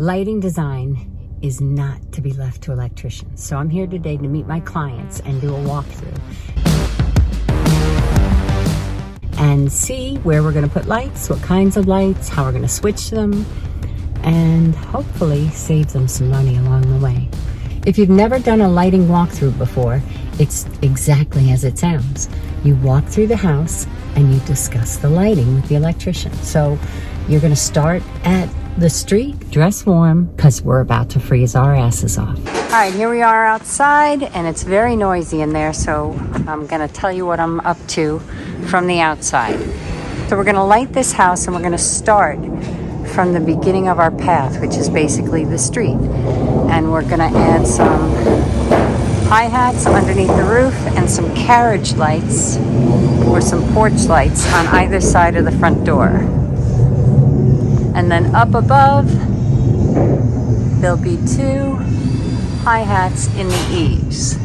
Lighting design is not to be left to electricians. So I'm here today to meet my clients and do a walkthrough and see where we're going to put lights, what kinds of lights, how we're going to switch them, and hopefully save them some money along the way. If you've never done a lighting walkthrough before, it's exactly as it sounds. You walk through the house and you discuss the lighting with the electrician. So you're going to start at the street, dress warm, because we're about to freeze our asses off. All right, here we are outside, and it's very noisy in there, so I'm going to tell you what I'm up to from the outside. So we're going to light this house, and we're going to start from the beginning of our path, which is basically the street. And we're going to add some hi-hats underneath the roof and some carriage lights or some porch lights on either side of the front door. And then up above, there'll be 2 hi-hats in the eaves.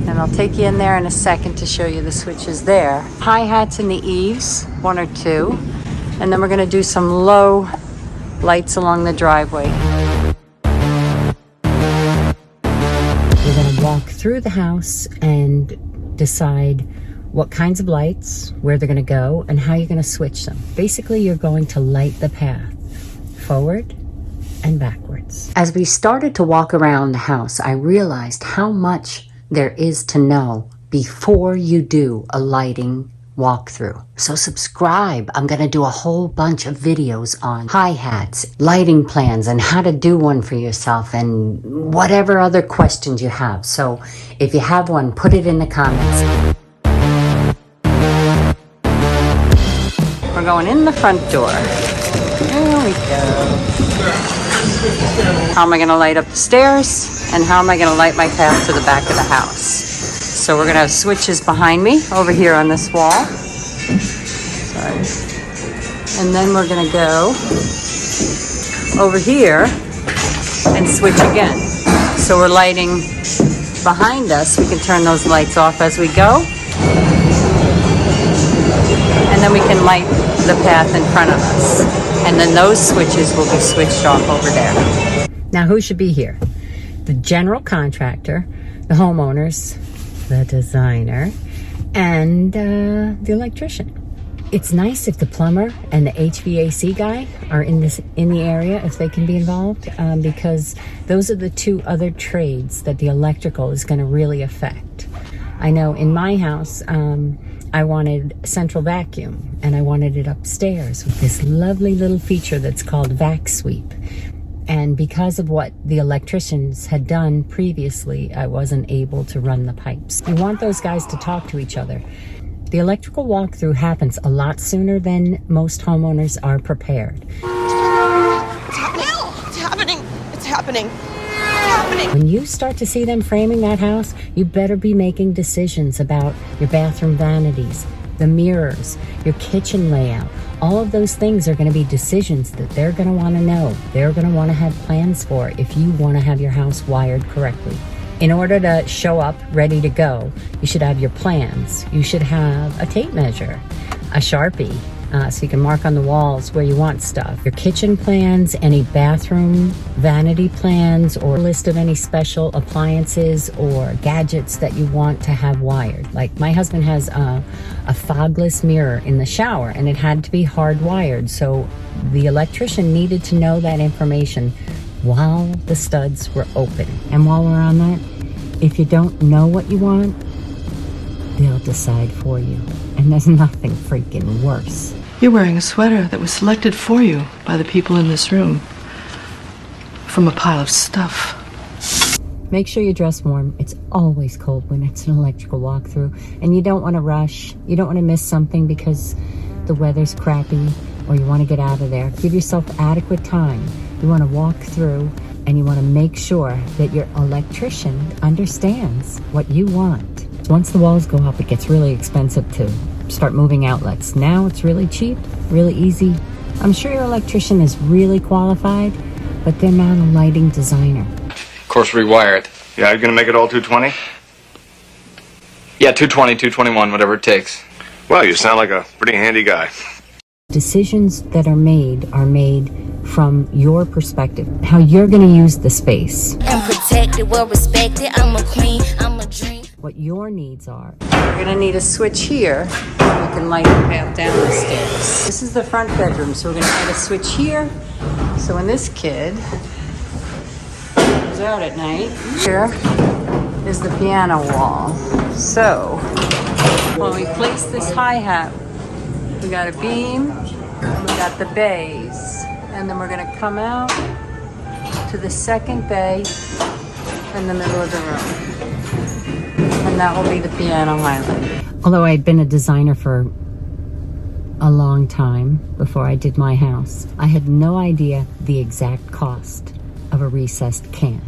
And I'll take you in there in a second to show you the switches there. Hi-hats in the eaves, 1 or 2. And then we're going to do some low lights along the driveway. We're going to walk through the house and decide what kinds of lights, where they're going to go, and how you're going to switch them. Basically, you're going to light the path forward and backwards. As we started to walk around the house, I realized how much there is to know before you do a lighting walkthrough. So subscribe. I'm going to do a whole bunch of videos on hi-hats, lighting plans, and how to do one for yourself, and whatever other questions you have. So if you have one, put it in the comments. We're going in the front door. There we go. How am I going to light up the stairs? And how am I going to light my path to the back of the house? So we're going to have switches behind me over here on this wall. Sorry. And then we're going to go over here and switch again. So we're lighting behind us. We can turn those lights off as we go. And then we can light the path in front of us. And then those switches will be switched off over there. Now, who should be here? The general contractor, the homeowners, the designer, and the electrician. It's nice if the plumber and the HVAC guy are in the area, if they can be involved, because those are the 2 other trades that the electrical is going to really affect. I know in my house, I wanted central vacuum, and I wanted it upstairs with this lovely little feature that's called vac sweep. And because of what the electricians had done previously, I wasn't able to run the pipes. You want those guys to talk to each other. The electrical walkthrough happens a lot sooner than most homeowners are prepared. It's happening! It's happening! It's happening! When you start to see them framing that house, you better be making decisions about your bathroom vanities, the mirrors, your kitchen layout. All of those things are going to be decisions that they're going to want to know. They're going to want to have plans for if you want to have your house wired correctly. In order to show up ready to go, you should have your plans. You should have a tape measure, a Sharpie, so you can mark on the walls where you want stuff. Your kitchen plans, any bathroom vanity plans, or a list of any special appliances or gadgets that you want to have wired. Like my husband has a fogless mirror in the shower, and it had to be hardwired. So the electrician needed to know that information while the studs were open. And while we're on that, if you don't know what you want, they'll decide for you. And there's nothing freaking worse. You're wearing a sweater that was selected for you by the people in this room from a pile of stuff. Make sure you dress warm. It's always cold when it's an electrical walkthrough, and you don't want to rush. You don't want to miss something because the weather's crappy or you want to get out of there. Give yourself adequate time. You want to walk through, and you want to make sure that your electrician understands what you want. Once the walls go up, it gets really expensive to start moving outlets. Now it's really cheap, really easy. I'm sure your electrician is really qualified, but they're not a lighting designer. Of course, rewire it. Yeah, you're gonna make it all 220? Yeah, 220, 221, whatever it takes. Well, you sound like a pretty handy guy. Decisions that are made from your perspective, how you're going to use the space. I'm protected, well respected. I'm a queen, I'm a dream. What your needs are. We're going to need a switch here. We can light the path down the stairs. This is the front bedroom, so we're going to add a switch here. So when this kid goes out at night, here is the piano wall. So when we place this hi-hat, we got a beam, and we got the bays. And then we're going to come out to the second bay in the middle of the room. And that will be the piano highlight. Although I'd been a designer for a long time before I did my house, I had no idea the exact cost of a recessed can.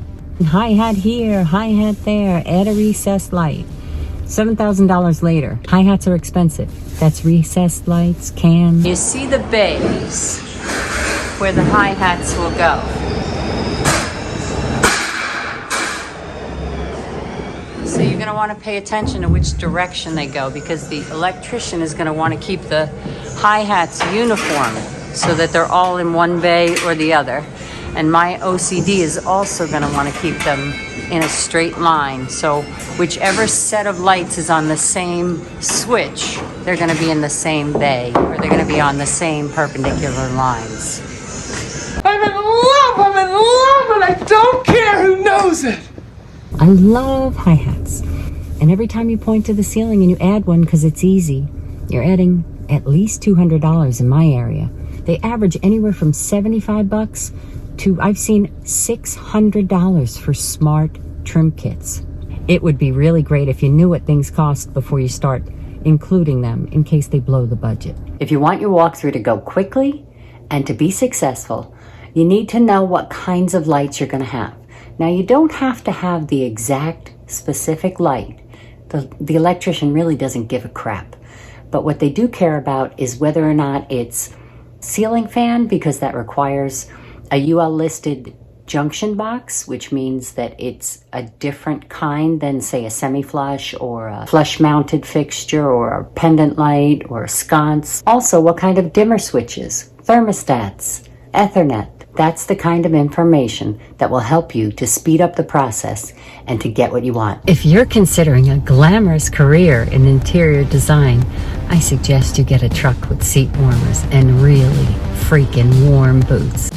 Hi-hat here, hi-hat there, add a recessed light. $7,000 later. Hi-hats are expensive. That's recessed lights, cans. You see the bays where the hi-hats will go. So you're going to want to pay attention to which direction they go, because the electrician is going to want to keep the hi-hats uniform so that they're all in one bay or the other. And my OCD is also going to want to keep them in a straight line. So whichever set of lights is on the same switch, they're going to be in the same bay, or they're going to be on the same perpendicular lines. I'm in love, and I don't care who knows it. I love hi-hats. And every time you point to the ceiling and you add one because it's easy, you're adding at least $200 in my area. They average anywhere from $75 to, I've seen $600 for smart trim kits. It would be really great if you knew what things cost before you start including them in case they blow the budget. If you want your walkthrough to go quickly and to be successful, you need to know what kinds of lights you're going to have. Now, you don't have to have the exact specific light. The electrician really doesn't give a crap. But what they do care about is whether or not it's ceiling fan, because that requires a UL listed junction box, which means that it's a different kind than, say, a semi-flush or a flush mounted fixture or a pendant light or a sconce. Also, what kind of dimmer switches, thermostats, Ethernet. That's the kind of information that will help you to speed up the process and to get what you want. If you're considering a glamorous career in interior design, I suggest you get a truck with seat warmers and really freaking warm boots.